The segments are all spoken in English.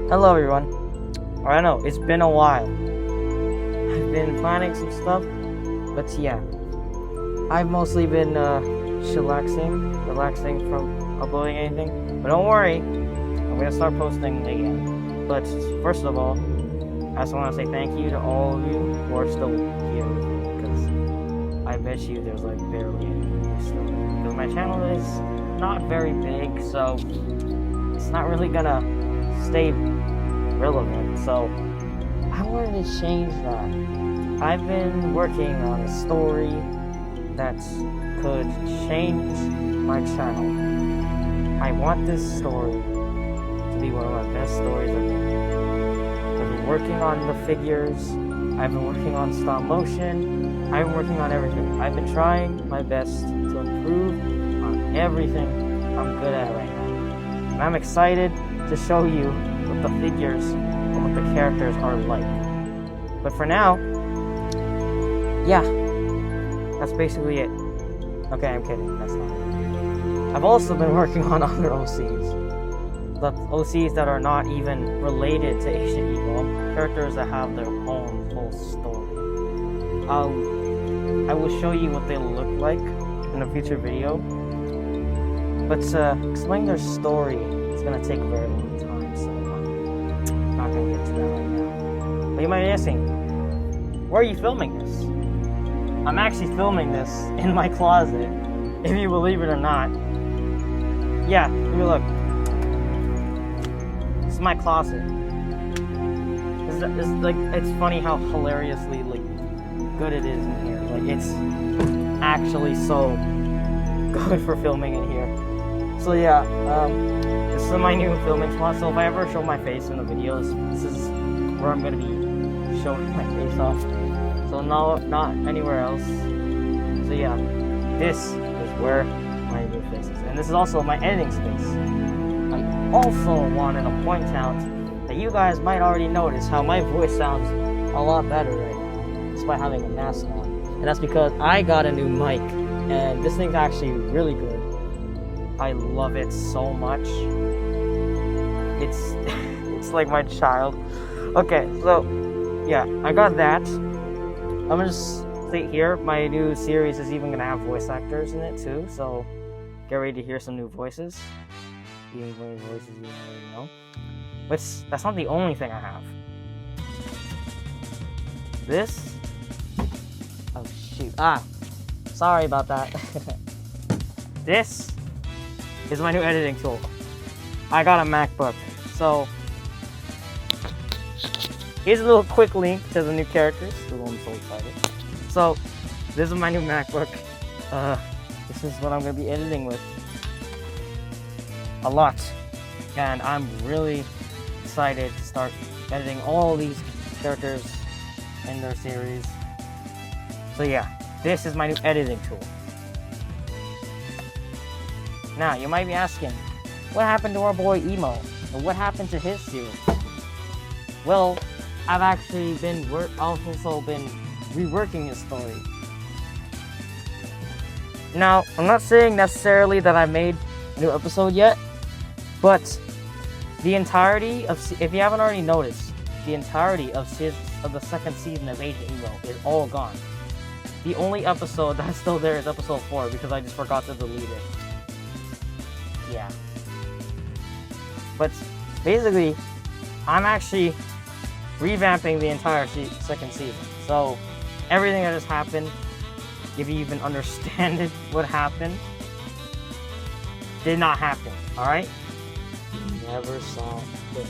Hello everyone. I know, it's been a while. I've been planning some stuff, but yeah. I've mostly been relaxing from uploading anything. But don't worry, I'm gonna start posting again. But first of all, I just want to say thank you to all of you who are still here with me, because I bet you there's like barely any still. Because my channel is not very big, so it's not really gonna stay relevant. So I wanted to change that. I've been working on a story that could change my channel. I want this story to be one of my best stories I've made. I've been working on the figures, I've been working on stop motion, I've been working on everything. I've been trying my best to improve on everything I'm good at right now. And I'm excited to show you what the figures and what the characters are like. But for now, yeah, that's basically it. Okay, I'm kidding, that's not it. I've also been working on other OCs. The OCs that are not even related to Ancient Evil, characters that have their own whole story. I will show you what they look like in a future video, but explaining their story is going to take a very long time, so I'm not going to get to that right now. But you might be asking, where are you filming this? I'm actually filming this in my closet, if you believe it or not. Yeah, give me a look. This is my closet. It's funny how hilariously good it is in here. It's actually so good for filming in here. So yeah, this is my new filming spot. So if I ever show my face in the videos, this is where I'm gonna be showing my face off. So no, not anywhere else. So yeah, this is where my new face is, and this is also my editing space. I also wanted to point out that you guys might already notice how my voice sounds a lot better right now, despite having a mask on. And that's because I got a new mic, and this thing's actually really good. I love it so much. It's like my child. Okay, so yeah, I got that. I'm gonna just say here, my new series is even gonna have voice actors in it too, so get ready to hear some new voices. Even voices you already know. But that's not the only thing I have. This. Oh shoot. Sorry about that. This is my new editing tool. I got a MacBook. So here's a little quick link to the new characters. I'm so excited. So this is my new MacBook. This is what I'm gonna be editing with. A lot. And I'm really excited to start editing all these characters in their series. So yeah, this is my new editing tool. Now, you might be asking, what happened to our boy Emo? Or what happened to his series? Well, I've actually been reworking his story. Now, I'm not saying necessarily that I made a new episode yet, but the entirety of, if you haven't already noticed, the entirety of the second season of Agent Emo is all gone. The only episode that's still there is episode 4 because I just forgot to delete it. Yeah. But basically, I'm actually revamping the entire second season. So everything that has happened, if you even understand it, what happened, did not happen. Alright? You never saw it.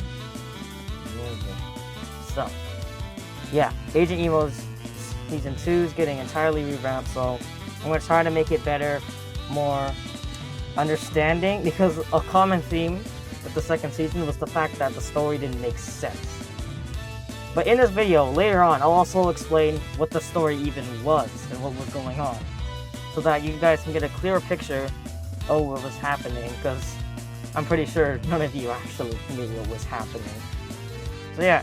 Never. So, yeah, Agent Emo's Season 2 is getting entirely revamped, so I'm going to try to make it better, more understanding, because a common theme with the second season was the fact that the story didn't make sense. But in this video, later on, I'll also explain what the story even was and what was going on, so that you guys can get a clearer picture of what was happening, because I'm pretty sure none of you actually knew what was happening. So yeah,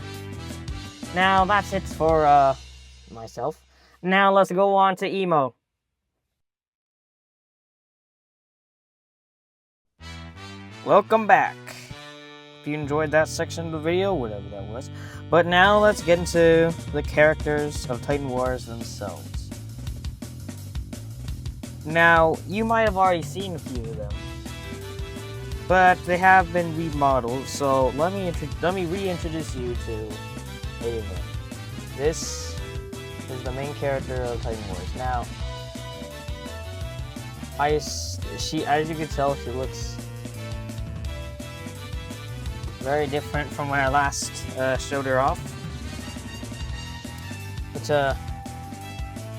now that's it for myself. Now let's go on to Emo. Welcome back. you enjoyed that section of the video, whatever that was. But now let's get into the characters of Titan Wars themselves. Now, you might have already seen a few of them, but they have been remodeled, so let me reintroduce you to Ava. This is the main character of Titan Wars. Now, as you can tell, she looks very different from when I last showed her off. But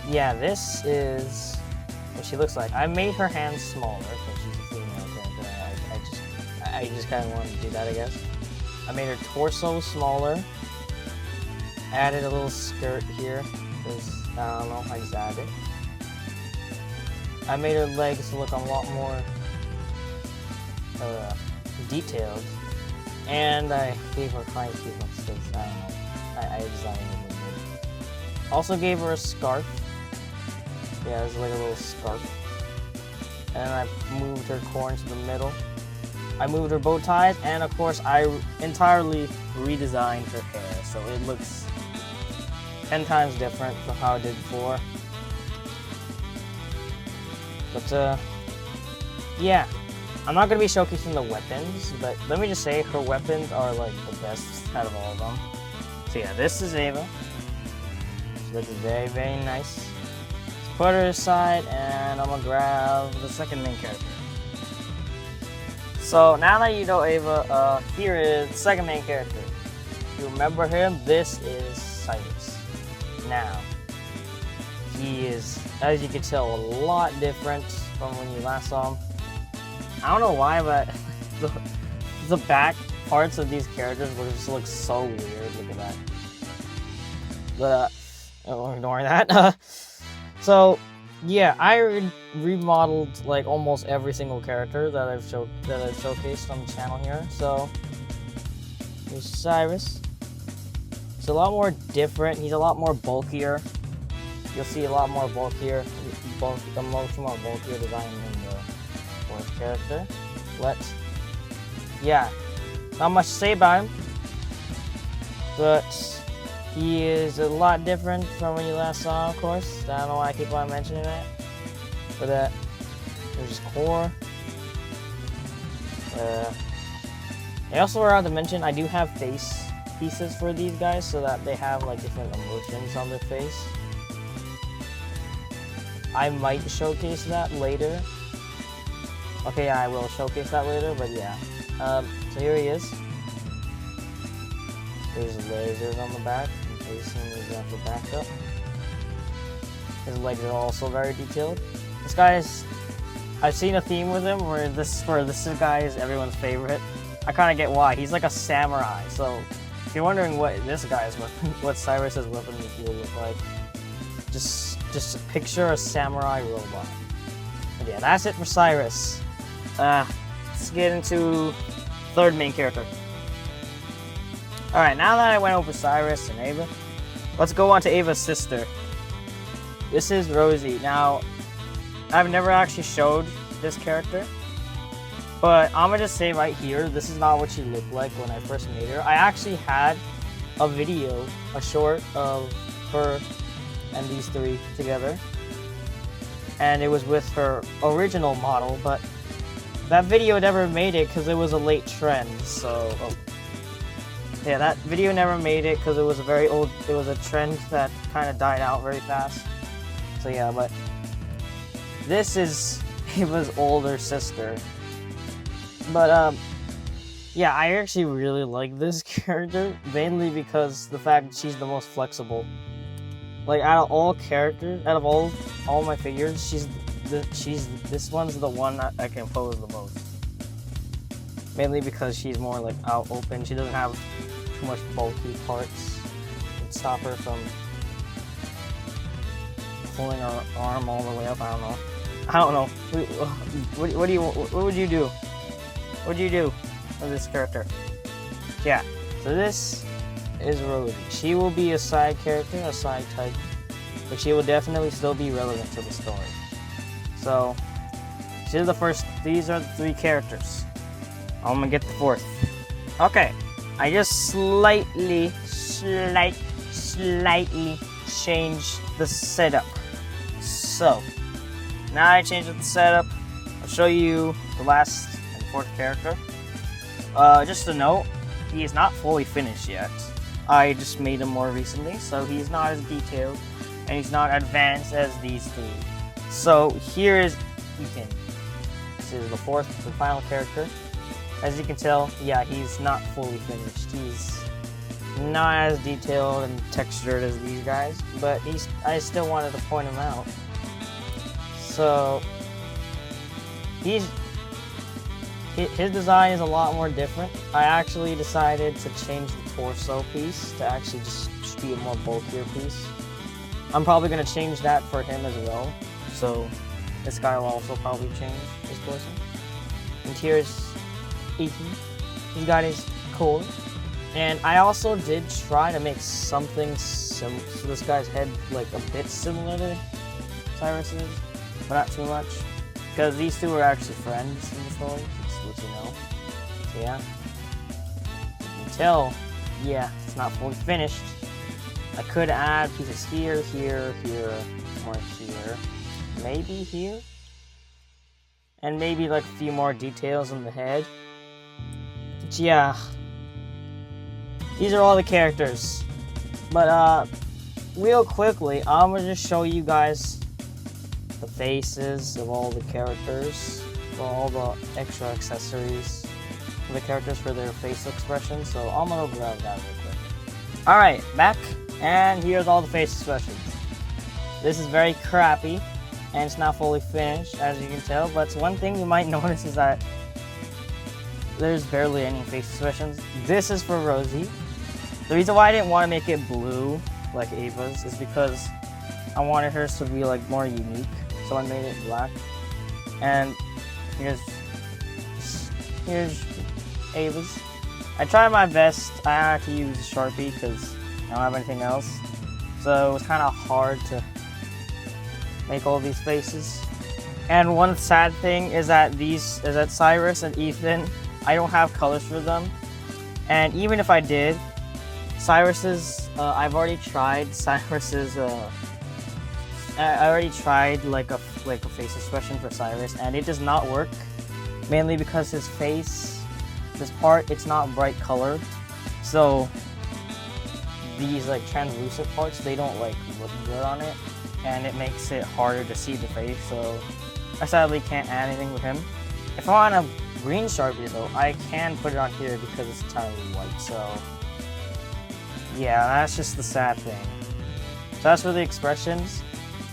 yeah, this is what she looks like. I made her hands smaller because she's a female character. I just kind of wanted to do that, I guess. I made her torso smaller. Added a little skirt here because I don't know, I just added it. I made her legs look a lot more detailed, and I gave her high heels because I don't know, I designed it. Also gave her a scarf. Yeah, it was like a little scarf. And I moved her corn to the middle. I moved her bow ties, and of course I entirely redesigned her hair, so it looks 10 times different from how I did before. But yeah, I'm not going to be showcasing the weapons, but let me just say her weapons are like the best out of all of them. So yeah, this is Ava. She looks very, very nice. Let's put her aside, and I'm going to grab the second main character. So now that you know Ava, here is the second main character. You remember him? This is Cyrus. Now, he is, as you can tell, a lot different from when you last saw him. I don't know why, but the back parts of these characters just look so weird. Look at that. But ignoring that. So yeah, I remodeled like almost every single character that I've showcased on the channel here. So here's Cyrus. He's a lot more different. He's a lot more bulkier. You'll see a lot more bulkier, a much more bulkier design in the fourth character. Yeah, not much to say about him, but he is a lot different from when you last saw him, of course. I don't know why I keep on mentioning that. But there's his core. I also forgot to mention I do have face pieces for these guys so that they have like different emotions on their face. I might showcase that later. Okay, I will showcase that later, but yeah. So here he is. There's lasers on the back, in case he needs that for backup. His legs are also very detailed. This guy is, I've seen a theme with him where this guy is everyone's favorite. I kind of get why. He's like a samurai, so if you're wondering what this guy's weapon, what Cyrus's weapon will look like, just picture a samurai robot. But yeah, that's it for Cyrus. Let's get into third main character. Alright, now that I went over Cyrus and Ava, let's go on to Ava's sister. This is Rosie. Now, I've never actually showed this character, but I'm gonna just say right here, this is not what she looked like when I first made her. I actually had a video, a short of her and these three together, and it was with her original model, but that video never made it because it was a late trend. So yeah, that video never made it because it was a trend that kind of died out very fast. So yeah, but this is Ava's older sister. But yeah, I actually really like this character, mainly because the fact that she's the most flexible. Like out of all characters, out of all my figures, this one's the one that I can pose the most. Mainly because she's more like out open. She doesn't have too much bulky parts that stop her from pulling her arm all the way up. I don't know. What would you do? What would you do with this character? Yeah. So this is Rosie. She will be a side character, a side Titan, but she will definitely still be relevant to the story. So, these are the three characters. I'm gonna get the fourth. Okay, I just slightly changed the setup. So, now I changed the setup. I'll show you the last and fourth character. Just a note, he is not fully finished yet. I just made him more recently, so he's not as detailed and he's not advanced as these three. So here is Ethan. This is the final character. As you can tell, yeah, he's not fully finished. He's not as detailed and textured as these guys, but I still wanted to point him out. So his design is a lot more different. I actually decided to change the torso piece to actually just be a more bulkier piece. I'm probably going to change that for him as well. So this guy will also probably change his torso. And here's Ethan. He's got his core. And I also did try to make something so this guy's head like a bit similar to Cyrus's, but not too much. Because these two are actually friends in the story, just to let you know. So yeah. Until, yeah, it's not fully finished. I could add pieces here, here, or here. Maybe here. And maybe like a few more details on the head. But yeah. These are all the characters. But real quickly, I'm gonna just show you guys the faces of all the characters, all the extra accessories for the characters for their facial expressions. So I'm gonna grab that real quick. Alright, back, and here's all the face expressions. This is very crappy, and it's not fully finished, as you can tell, but one thing you might notice is that there's barely any face expressions. This is for Rosie. The reason why I didn't want to make it blue like Ava's is because I wanted hers to be like more unique, so I made it black. And here's Ava's. I tried my best. I had to use Sharpie because I don't have anything else, so it was kind of hard to make all these faces. And one sad thing is that Cyrus and Ethan, I don't have colors for them, and even if I did, Cyrus's, I've already tried Cyrus's, I already tried like a face expression for Cyrus, and it does not work, mainly because his face, this part, it's not bright colored, so these like translucent parts, they don't like look good on it, and it makes it harder to see the face, so I sadly can't add anything with him. If I want a green Sharpie though, I can put it on here because it's entirely white, so yeah, that's just the sad thing. So as for the expressions,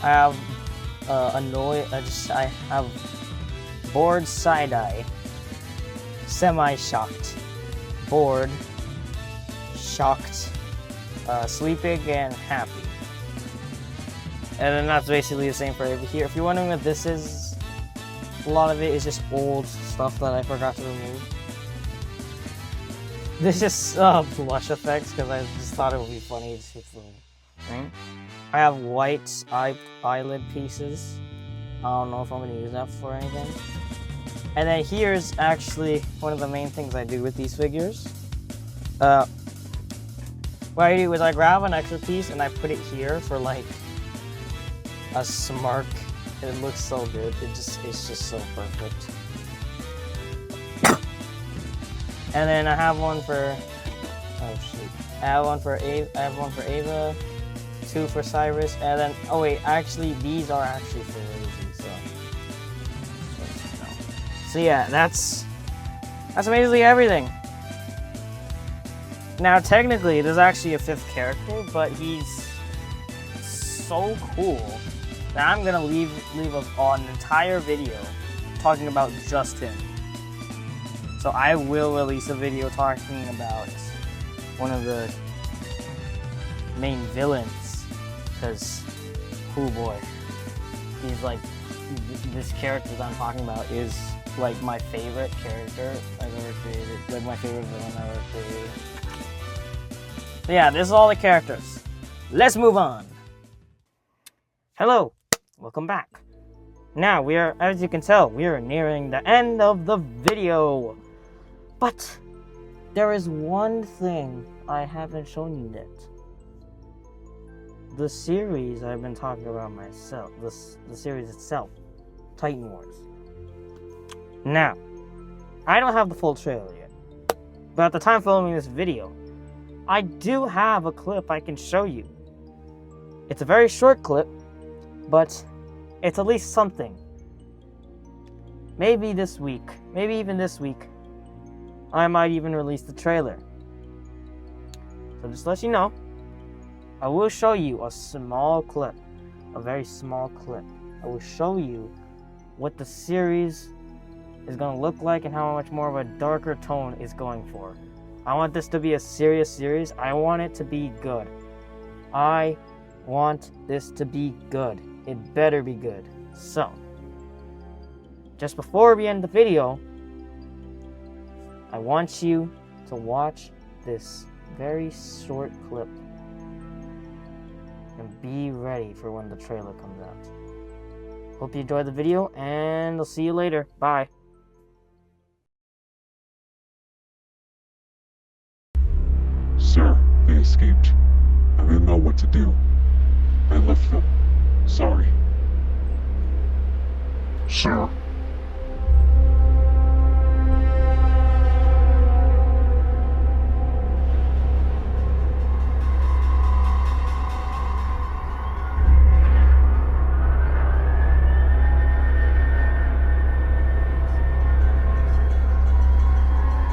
I have I have bored, side-eye, semi-shocked, bored, shocked, sleeping, and happy. And then that's basically the same for over here. If you're wondering what this is, a lot of it is just old stuff that I forgot to remove. This is blush effects because I just thought it would be funny to see the thing. I have white eyelid pieces. I don't know if I'm going to use that for anything. And then here's actually one of the main things I do with these figures. What I do is I grab an extra piece and I put it here for like a smirk. It looks so good. It's just so perfect. And then I have one for I have one for Ava, two for Cyrus, and then actually these are actually for Rosie. So yeah, that's basically everything. Now technically there's actually a fifth character, but he's so cool that I'm gonna leave an entire video talking about just him. So I will release a video talking about one of the main villains, because, oh boy, he's like, this character that I'm talking about is like my favorite character I've ever created, like my favorite villain I've ever created. So yeah, this is all the characters. Let's move on. Hello, welcome back. Now we are, as you can tell, we are nearing the end of the video. But there is one thing I haven't shown you yet. The series I've been talking about myself, the series itself, Titan Wars. Now, I don't have the full trailer yet, but at the time filming this video, I do have a clip I can show you. It's a very short clip, but it's at least something. Maybe this week, maybe even this week, I might even release the trailer. So just to let you know, I will show you a small clip, a very small clip. I will show you what the series is going to look like and how much more of a darker tone it's going for. I want this to be a serious series. I want it to be good. I want this to be good. It better be good. So, just before we end the video, I want you to watch this very short clip and be ready for when the trailer comes out. Hope you enjoyed the video, and I'll see you later. Bye. Sir, they escaped. I didn't know what to do. I left them. Sorry. Sir.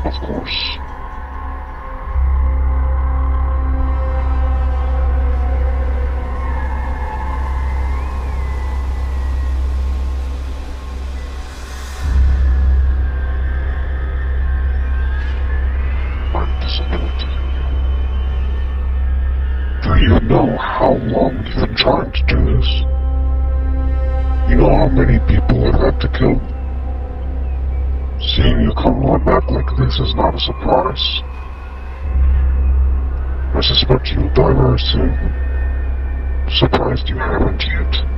Of course. I'm disappointed. Do you know how long you've been trying to do this? You know how many people I've had to kill? Seeing you come on back like this is not a surprise. I suspect you'll die very soon. Surprised you haven't yet.